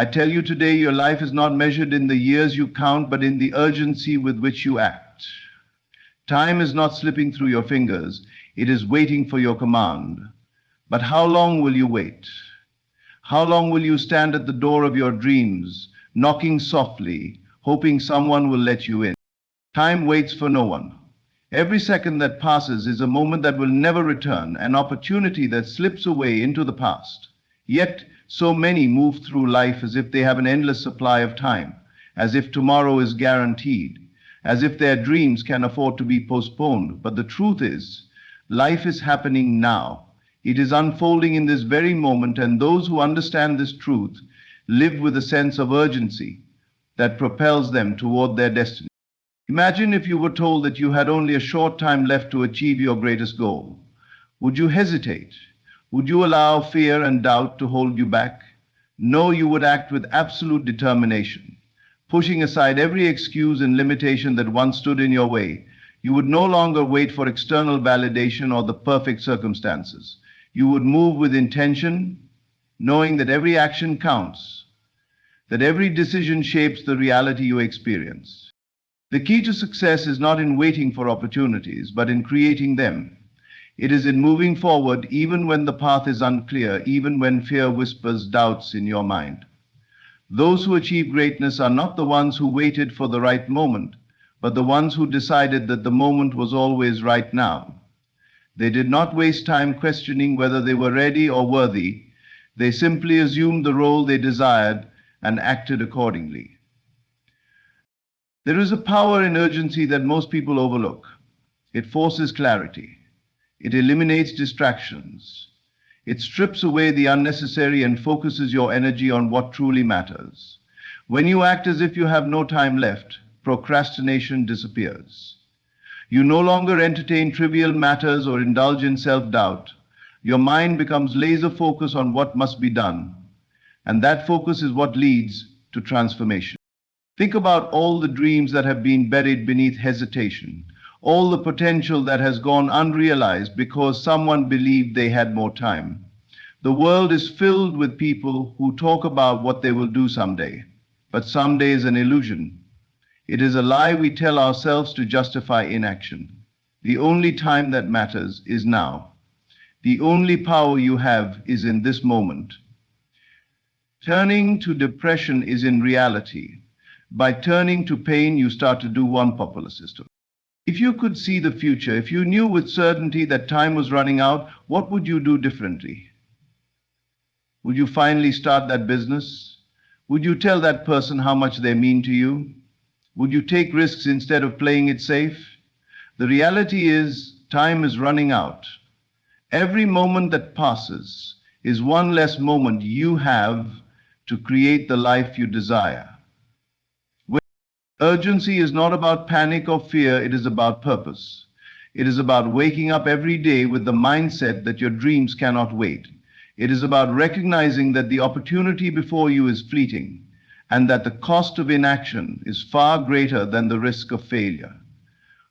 I tell you today, your life is not measured in the years you count, but in the urgency with which you act. Time is not slipping through your fingers, it is waiting for your command. But how long will you wait? How long will you stand at the door of your dreams, knocking softly, hoping someone will let you in? Time waits for no one. Every second that passes is a moment that will never return, an opportunity that slips away into the past. Yet, so many move through life as if they have an endless supply of time, as if tomorrow is guaranteed, as if their dreams can afford to be postponed. But the truth is, life is happening now. It is unfolding in this very moment, and those who understand this truth live with a sense of urgency that propels them toward their destiny. Imagine if you were told that you had only a short time left to achieve your greatest goal. Would you hesitate? Would you allow fear and doubt to hold you back? No, you would act with absolute determination, pushing aside every excuse and limitation that once stood in your way. You would no longer wait for external validation or the perfect circumstances. You would move with intention, knowing that every action counts, that every decision shapes the reality you experience. The key to success is not in waiting for opportunities, but in creating them. It is in moving forward even when the path is unclear, even when fear whispers doubts in your mind. Those who achieve greatness are not the ones who waited for the right moment, but the ones who decided that the moment was always right now. They did not waste time questioning whether they were ready or worthy. They simply assumed the role they desired and acted accordingly. There is a power in urgency that most people overlook. It forces clarity. It eliminates distractions. It strips away the unnecessary and focuses your energy on what truly matters. When you act as if you have no time left, procrastination disappears. You no longer entertain trivial matters or indulge in self-doubt. Your mind becomes laser-focused on what must be done, and that focus is what leads to transformation. Think about all the dreams that have been buried beneath hesitation, all the potential that has gone unrealized because someone believed they had more time. The world is filled with people who talk about what they will do someday, but someday is an illusion. It is a lie we tell ourselves to justify inaction. The only time that matters is now. The only power you have is in this moment. Turning to depression is in reality. By turning to pain, you start to do one popular system. If you could see the future, if you knew with certainty that time was running out, what would you do differently? Would you finally start that business? Would you tell that person how much they mean to you? Would you take risks instead of playing it safe? The reality is, time is running out. Every moment that passes is one less moment you have to create the life you desire. Urgency is not about panic or fear, it is about purpose. It is about waking up every day with the mindset that your dreams cannot wait. It is about recognizing that the opportunity before you is fleeting and that the cost of inaction is far greater than the risk of failure.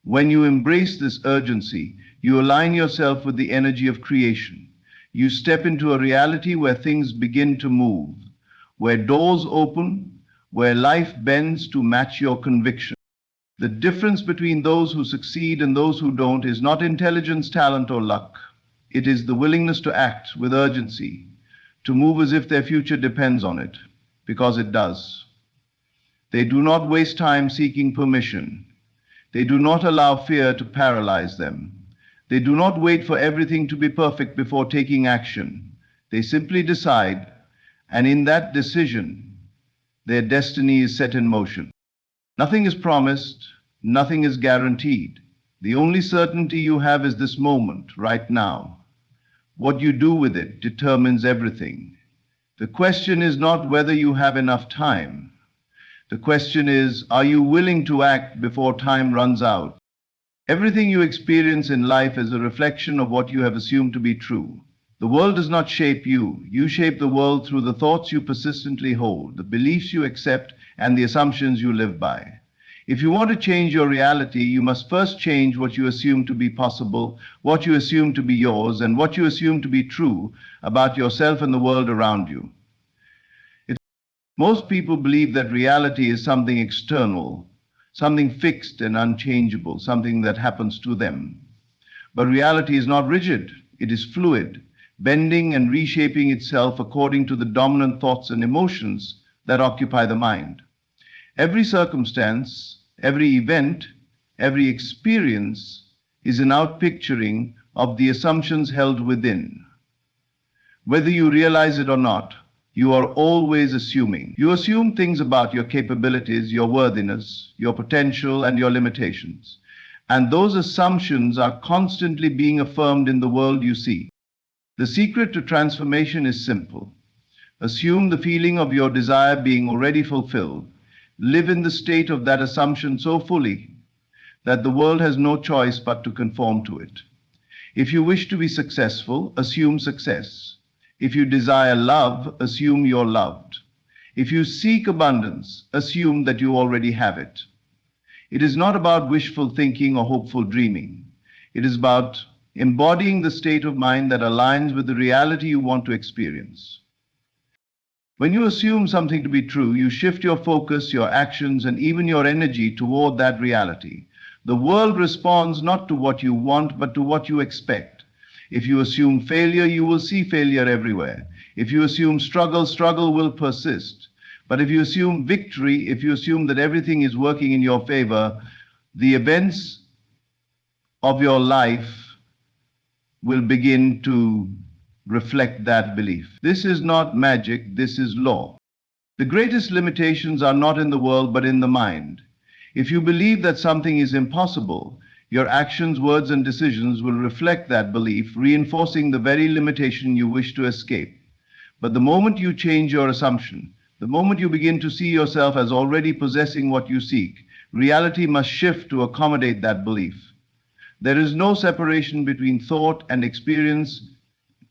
When you embrace this urgency, you align yourself with the energy of creation. You step into a reality where things begin to move, where doors open, where life bends to match your conviction. The difference between those who succeed and those who don't is not intelligence, talent, or luck. It is the willingness to act with urgency, to move as if their future depends on it, because it does. They do not waste time seeking permission. They do not allow fear to paralyze them. They do not wait for everything to be perfect before taking action. They simply decide, and in that decision, their destiny is set in motion. Nothing is promised, nothing is guaranteed. The only certainty you have is this moment, right now. What you do with it determines everything. The question is not whether you have enough time. The question is, are you willing to act before time runs out? Everything you experience in life is a reflection of what you have assumed to be true. The world does not shape you. You shape the world through the thoughts you persistently hold, the beliefs you accept, and the assumptions you live by. If you want to change your reality, you must first change what you assume to be possible, what you assume to be yours, and what you assume to be true about yourself and the world around you. Most people believe that reality is something external, something fixed and unchangeable, something that happens to them. But reality is not rigid, it is fluid, bending and reshaping itself according to the dominant thoughts and emotions that occupy the mind. Every circumstance, every event, every experience is an outpicturing of the assumptions held within. Whether you realize it or not, you are always assuming. You assume things about your capabilities, your worthiness, your potential, and your limitations. And those assumptions are constantly being affirmed in the world you see. The secret to transformation is simple. Assume the feeling of your desire being already fulfilled. Live in the state of that assumption so fully that the world has no choice but to conform to it. If you wish to be successful, assume success. If you desire love, assume you're loved. If you seek abundance, assume that you already have it. It is not about wishful thinking or hopeful dreaming. It is about embodying the state of mind that aligns with the reality you want to experience. When you assume something to be true, you shift your focus, your actions, and even your energy toward that reality. The world responds not to what you want, but to what you expect. If you assume failure, you will see failure everywhere. If you assume struggle, struggle will persist. But if you assume victory, if you assume that everything is working in your favor, the events of your life will begin to reflect that belief. This is not magic, this is law. The greatest limitations are not in the world, but in the mind. If you believe that something is impossible, your actions, words, and decisions will reflect that belief, reinforcing the very limitation you wish to escape. But the moment you change your assumption, the moment you begin to see yourself as already possessing what you seek, reality must shift to accommodate that belief. There is no separation between thought and experience.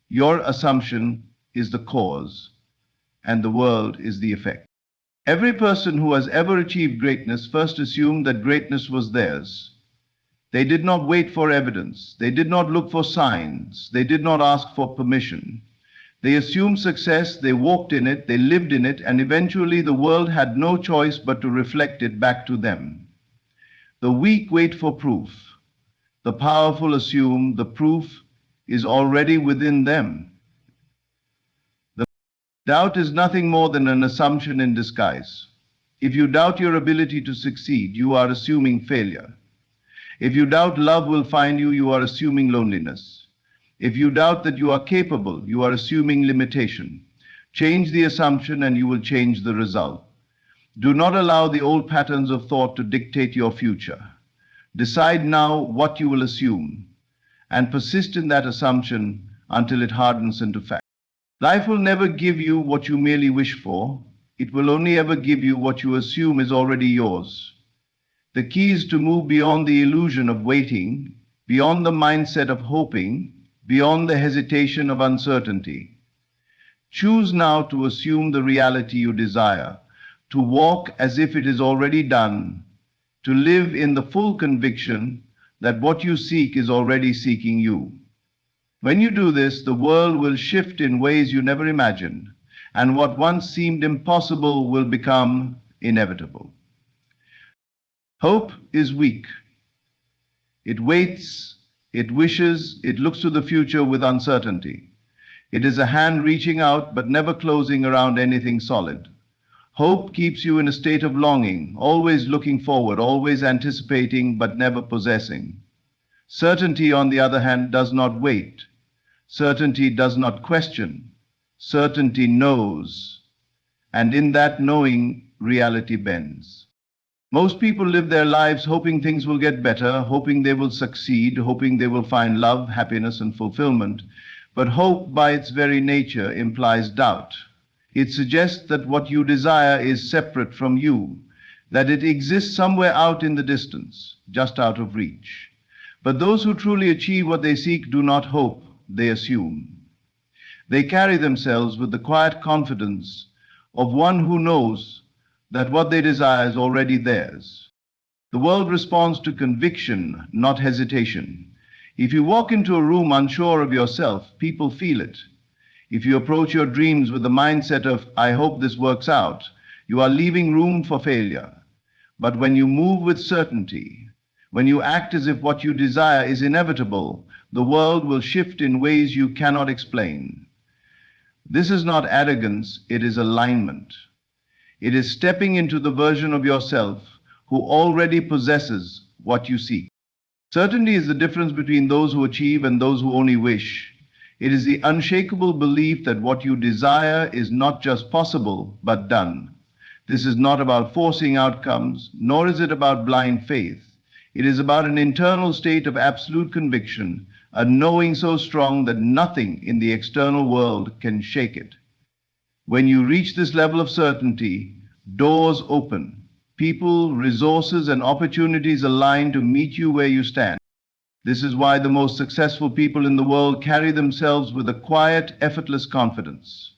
Your assumption is the cause, and the world is the effect. Every person who has ever achieved greatness first assumed that greatness was theirs. They did not wait for evidence. They did not look for signs. They did not ask for permission. They assumed success, they walked in it, they lived in it, and eventually the world had no choice but to reflect it back to them. The weak wait for proof. The powerful assume the proof is already within them. The doubt is nothing more than an assumption in disguise. If you doubt your ability to succeed, you are assuming failure. If you doubt love will find you, you are assuming loneliness. If you doubt that you are capable, you are assuming limitation. Change the assumption and you will change the result. Do not allow the old patterns of thought to dictate your future. Decide now what you will assume and persist in that assumption until it hardens into fact. Life will never give you what you merely wish for. It will only ever give you what you assume is already yours. The key is to move beyond the illusion of waiting, beyond the mindset of hoping, beyond the hesitation of uncertainty. Choose now to assume the reality you desire, to walk as if it is already done, to live in the full conviction that what you seek is already seeking you. When you do this, the world will shift in ways you never imagined, and what once seemed impossible will become inevitable. Hope is weak. It waits, it wishes, it looks to the future with uncertainty. It is a hand reaching out but never closing around anything solid. Hope keeps you in a state of longing, always looking forward, always anticipating but never possessing. Certainty, on the other hand, does not wait. Certainty does not question. Certainty knows. And in that knowing, reality bends. Most people live their lives hoping things will get better, hoping they will succeed, hoping they will find love, happiness, and fulfillment. But hope, by its very nature, implies doubt. It suggests that what you desire is separate from you, that it exists somewhere out in the distance, just out of reach. But those who truly achieve what they seek do not hope, they assume. They carry themselves with the quiet confidence of one who knows that what they desire is already theirs. The world responds to conviction, not hesitation. If you walk into a room unsure of yourself, people feel it. If you approach your dreams with the mindset of, I hope this works out, You are leaving room for failure. But when you move with certainty, when you act as if what you desire is inevitable, the world will shift in ways you cannot explain. This is not arrogance, it is alignment. It is stepping into the version of yourself who already possesses what you seek. Certainty is the difference between those who achieve and those who only wish. It is the unshakable belief that what you desire is not just possible, but done. This is not about forcing outcomes, nor is it about blind faith. It is about an internal state of absolute conviction, a knowing so strong that nothing in the external world can shake it. When you reach this level of certainty, doors open. People, resources, and opportunities align to meet you where you stand. This is why the most successful people in the world carry themselves with a quiet, effortless confidence.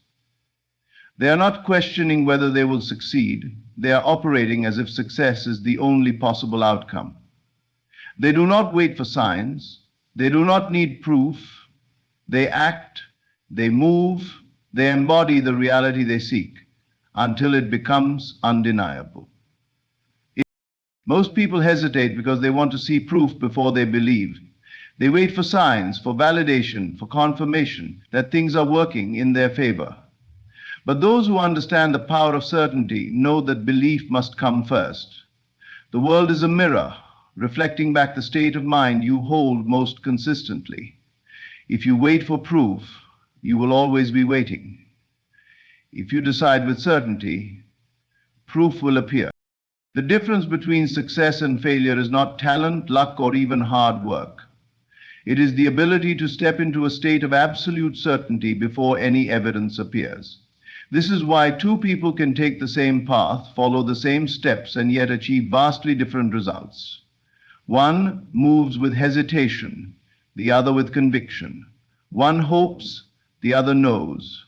They are not questioning whether they will succeed. They are operating as if success is the only possible outcome. They do not wait for signs. They do not need proof. They act, they move, they embody the reality they seek until it becomes undeniable. Most people hesitate because they want to see proof before they believe. They wait for signs, for validation, for confirmation that things are working in their favor. But those who understand the power of certainty know that belief must come first. The world is a mirror, reflecting back the state of mind you hold most consistently. If you wait for proof, you will always be waiting. If you decide with certainty, proof will appear. The difference between success and failure is not talent, luck, or even hard work. It is the ability to step into a state of absolute certainty before any evidence appears. This is why two people can take the same path, follow the same steps, and yet achieve vastly different results. One moves with hesitation, the other with conviction. One hopes, the other knows.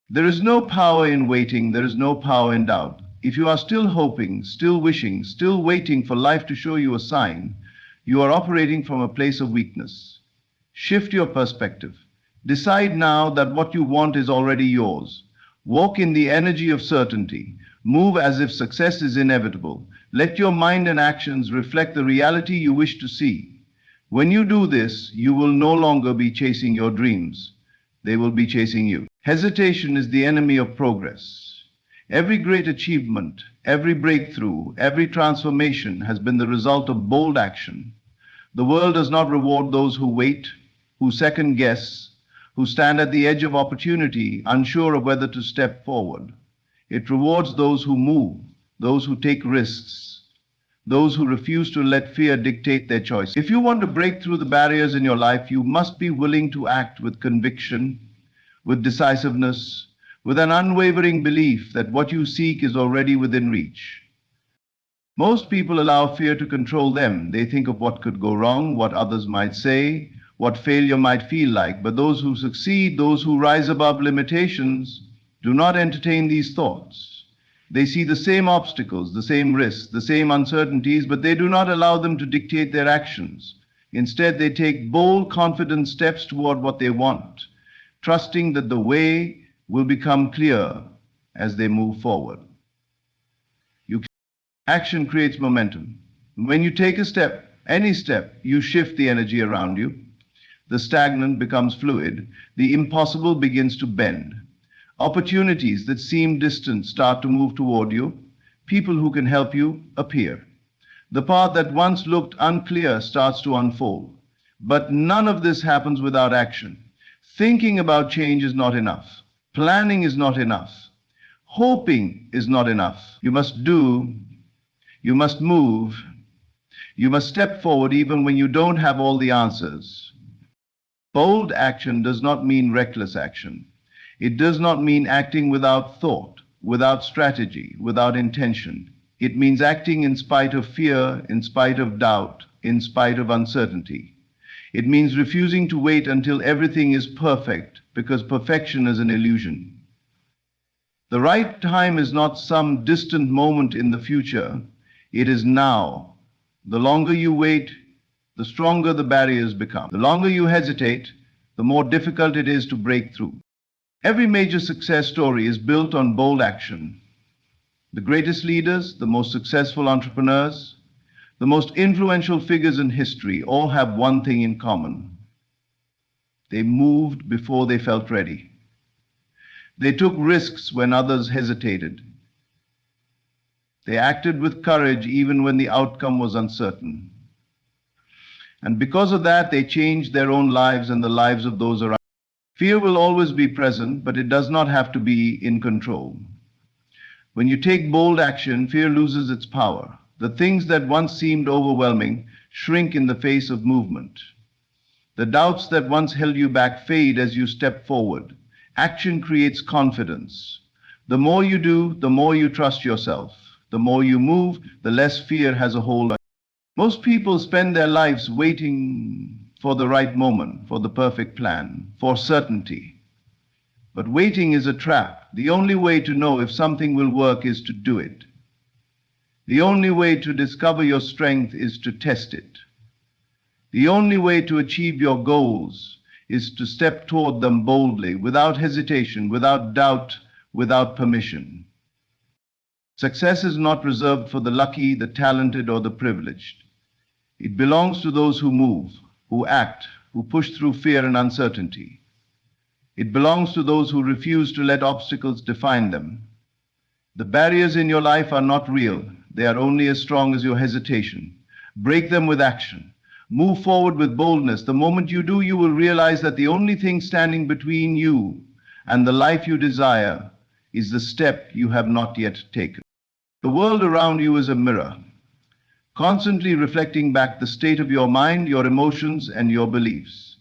There is no power in waiting, there is no power in doubt. If you are still hoping, still wishing, still waiting for life to show you a sign, you are operating from a place of weakness. Shift your perspective. Decide now that what you want is already yours. Walk in the energy of certainty. Move as if success is inevitable. Let your mind and actions reflect the reality you wish to see. When you do this, you will no longer be chasing your dreams. They will be chasing you. Hesitation is the enemy of progress. Every great achievement, every breakthrough, every transformation has been the result of bold action. The world does not reward those who wait, who second guess, who stand at the edge of opportunity, unsure of whether to step forward. It rewards those who move, those who take risks, those who refuse to let fear dictate their choice. If you want to break through the barriers in your life, you must be willing to act with conviction, with decisiveness, with an unwavering belief that what you seek is already within reach. Most people allow fear to control them. They think of what could go wrong, what others might say, what failure might feel like. But those who succeed, those who rise above limitations, do not entertain these thoughts. They see the same obstacles, the same risks, the same uncertainties, but they do not allow them to dictate their actions. Instead, they take bold, confident steps toward what they want, trusting that the way will become clear as they move forward. Action creates momentum. When you take a step, any step, you shift the energy around you. The stagnant becomes fluid. The impossible begins to bend. Opportunities that seem distant start to move toward you. People who can help you appear. The path that once looked unclear starts to unfold. But none of this happens without action. Thinking about change is not enough. Planning is not enough. Hoping is not enough. You must do, you must move, you must step forward even when you don't have all the answers. Bold action does not mean reckless action. It does not mean acting without thought, without strategy, without intention. It means acting in spite of fear, in spite of doubt, in spite of uncertainty. It means refusing to wait until everything is perfect, because perfection is an illusion. The right time is not some distant moment in the future. It is now. The longer you wait, the stronger the barriers become. The longer you hesitate, the more difficult it is to break through. Every major success story is built on bold action. The greatest leaders, the most successful entrepreneurs, the most influential figures in history all have one thing in common. They moved before they felt ready. They took risks when others hesitated. They acted with courage even when the outcome was uncertain. And because of that, they changed their own lives and the lives of those around. Fear will always be present, but it does not have to be in control. When you take bold action, fear loses its power. The things that once seemed overwhelming shrink in the face of movement. The doubts that once held you back fade as you step forward. Action creates confidence. The more you do, the more you trust yourself. The more you move, the less fear has a hold on you. Most people spend their lives waiting for the right moment, for the perfect plan, for certainty. But waiting is a trap. The only way to know if something will work is to do it. The only way to discover your strength is to test it. The only way to achieve your goals is to step toward them boldly, without hesitation, without doubt, without permission. Success is not reserved for the lucky, the talented, or the privileged. It belongs to those who move, who act, who push through fear and uncertainty. It belongs to those who refuse to let obstacles define them. The barriers in your life are not real. They are only as strong as your hesitation. Break them with action. Move forward with boldness. The moment you do, you will realize that the only thing standing between you and the life you desire is the step you have not yet taken. The world around you is a mirror, constantly reflecting back the state of your mind, your emotions, and your beliefs.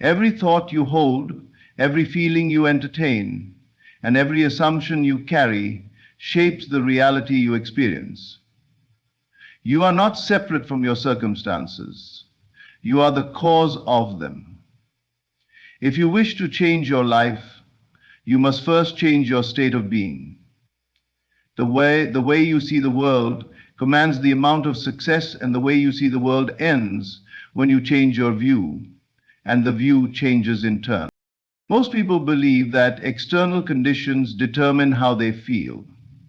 Every thought you hold, every feeling you entertain, and every assumption you carry shapes the reality you experience. You are not separate from your circumstances. You are the cause of them. If you wish to change your life, you must first change your state of being. The way you see the world commands the amount of success, and the way you see the world ends when you change your view, and the view changes in turn. Most people believe that external conditions determine how they feel.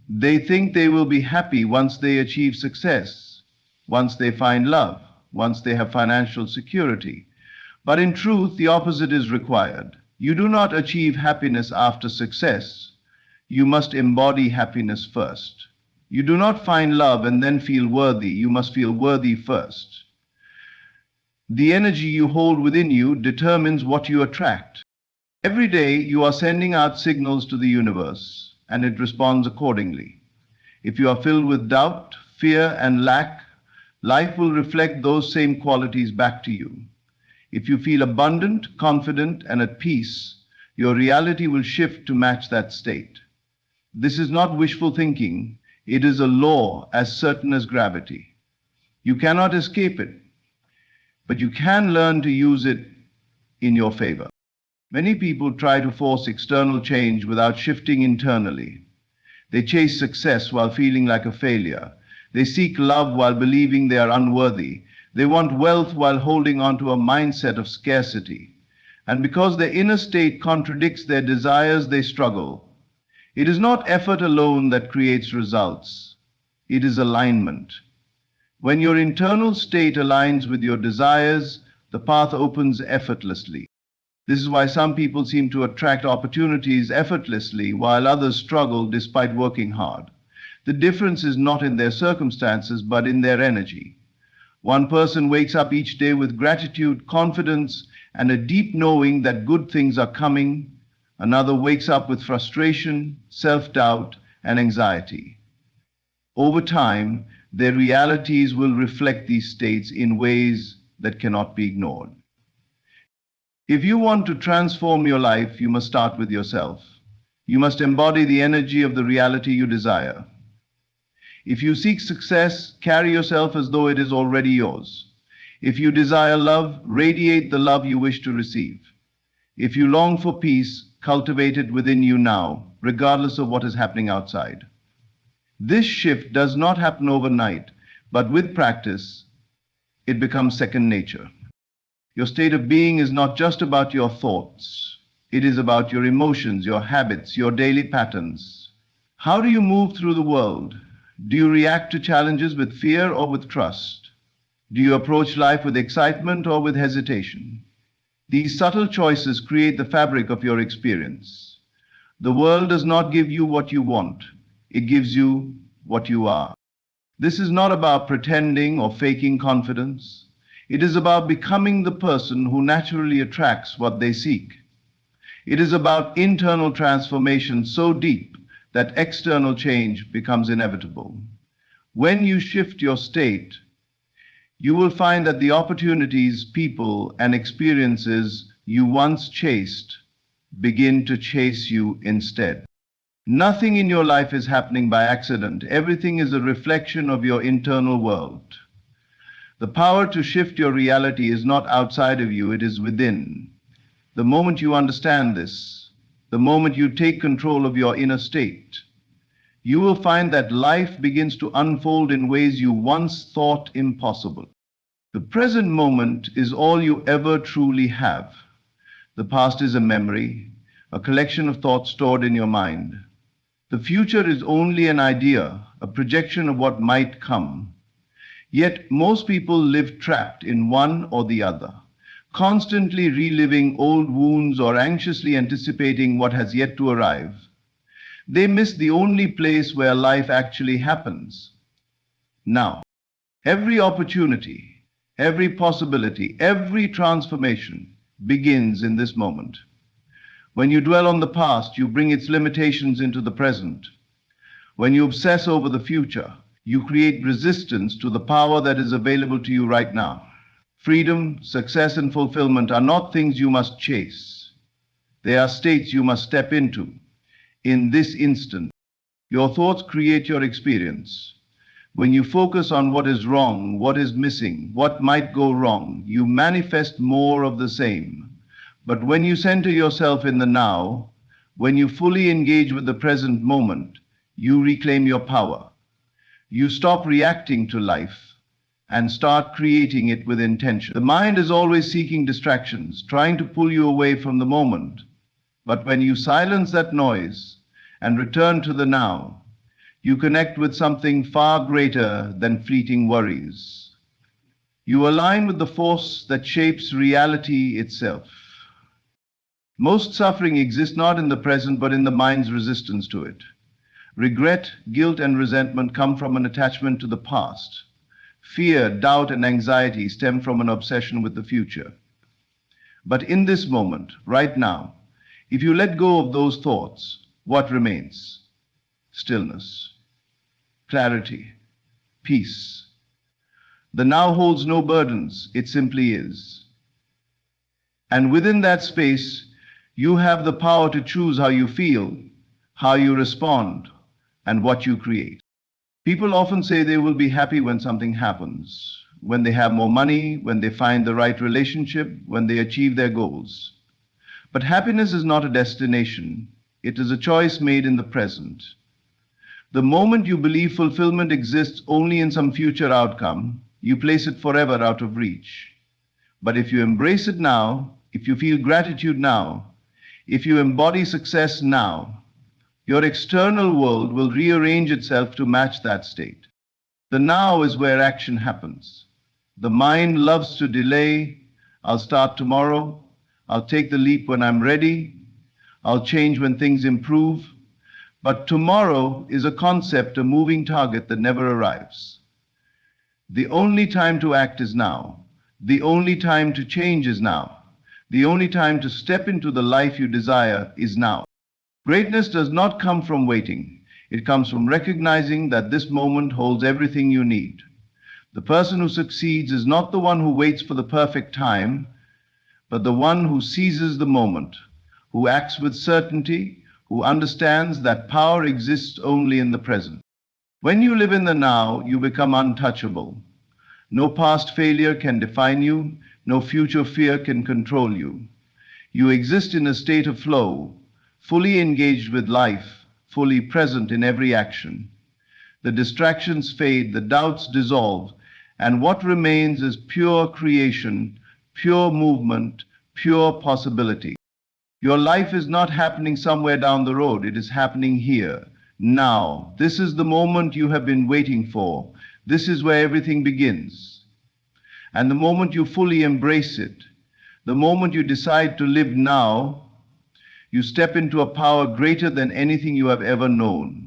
They think they will be happy once they achieve success, once they find love, once they have financial security. But in truth, the opposite is required. You do not achieve happiness after success. You must embody happiness first. You do not find love and then feel worthy. You must feel worthy first. The energy you hold within you determines what you attract. Every day you are sending out signals to the universe, and it responds accordingly. If you are filled with doubt, fear, and lack, life will reflect those same qualities back to you. If you feel abundant, confident, and at peace, your reality will shift to match that state. This is not wishful thinking. It is a law as certain as gravity. You cannot escape it, but you can learn to use it in your favor. Many people try to force external change without shifting internally. They chase success while feeling like a failure. They seek love while believing they are unworthy. They want wealth while holding on to a mindset of scarcity. And because their inner state contradicts their desires, they struggle. It is not effort alone that creates results. It is alignment. When your internal state aligns with your desires, the path opens effortlessly. This is why some people seem to attract opportunities effortlessly, while others struggle despite working hard. The difference is not in their circumstances, but in their energy. One person wakes up each day with gratitude, confidence, and a deep knowing that good things are coming. Another wakes up with frustration, self-doubt, and anxiety. Over time, their realities will reflect these states in ways that cannot be ignored. If you want to transform your life, you must start with yourself. You must embody the energy of the reality you desire. If you seek success, carry yourself as though it is already yours. If you desire love, radiate the love you wish to receive. If you long for peace, cultivate it within you now, regardless of what is happening outside. This shift does not happen overnight, but with practice, it becomes second nature. Your state of being is not just about your thoughts. It is about your emotions, your habits, your daily patterns. How do you move through the world? Do you react to challenges with fear or with trust? Do you approach life with excitement or with hesitation? These subtle choices create the fabric of your experience. The world does not give you what you want, it gives you what you are. This is not about pretending or faking confidence. It is about becoming the person who naturally attracts what they seek. It is about internal transformation so deep that external change becomes inevitable. When you shift your state, you will find that the opportunities, people, and experiences you once chased begin to chase you instead. Nothing in your life is happening by accident. Everything is a reflection of your internal world. The power to shift your reality is not outside of you, it is within. The moment you understand this, the moment you take control of your inner state, you will find that life begins to unfold in ways you once thought impossible. The present moment is all you ever truly have. The past is a memory, a collection of thoughts stored in your mind. The future is only an idea, a projection of what might come. Yet most people live trapped in one or the other, constantly reliving old wounds or anxiously anticipating what has yet to arrive. They miss the only place where life actually happens. Now, every opportunity, every possibility, every transformation begins in this moment. When you dwell on the past, you bring its limitations into the present. When you obsess over the future, you create resistance to the power that is available to you right now. Freedom, success, and fulfillment are not things you must chase. They are states you must step into. In this instant, your thoughts create your experience. When you focus on what is wrong, what is missing, what might go wrong, you manifest more of the same. But when you center yourself in the now, when you fully engage with the present moment, you reclaim your power. You stop reacting to life and start creating it with intention. The mind is always seeking distractions, trying to pull you away from the moment. But when you silence that noise and return to the now, you connect with something far greater than fleeting worries. You align with the force that shapes reality itself. Most suffering exists not in the present, but in the mind's resistance to it. Regret, guilt, and resentment come from an attachment to the past. Fear, doubt, and anxiety stem from an obsession with the future. But in this moment, right now, if you let go of those thoughts, what remains? Stillness, clarity, peace. The now holds no burdens, it simply is. And within that space, you have the power to choose how you feel, how you respond, and what you create. People often say they will be happy when something happens, when they have more money, when they find the right relationship, when they achieve their goals. But happiness is not a destination, it is a choice made in the present. The moment you believe fulfillment exists only in some future outcome, you place it forever out of reach. But if you embrace it now, if you feel gratitude now, if you embody success now, your external world will rearrange itself to match that state. The now is where action happens. The mind loves to delay. I'll start tomorrow. I'll take the leap when I'm ready. I'll change when things improve. But tomorrow is a concept, a moving target that never arrives. The only time to act is now. The only time to change is now. The only time to step into the life you desire is now. Greatness does not come from waiting. It comes from recognizing that this moment holds everything you need. The person who succeeds is not the one who waits for the perfect time, but the one who seizes the moment, who acts with certainty, who understands that power exists only in the present. When you live in the now, you become untouchable. No past failure can define you. No future fear can control you. You exist in a state of flow, fully engaged with life, fully present in every action. The distractions fade, the doubts dissolve, and what remains is pure creation, pure movement, pure possibility. Your life is not happening somewhere down the road, it is happening here, Now, this is the moment you have been waiting for. This is where everything begins. And the moment you fully embrace it, the moment you decide to live now, you step into a power greater than anything you have ever known.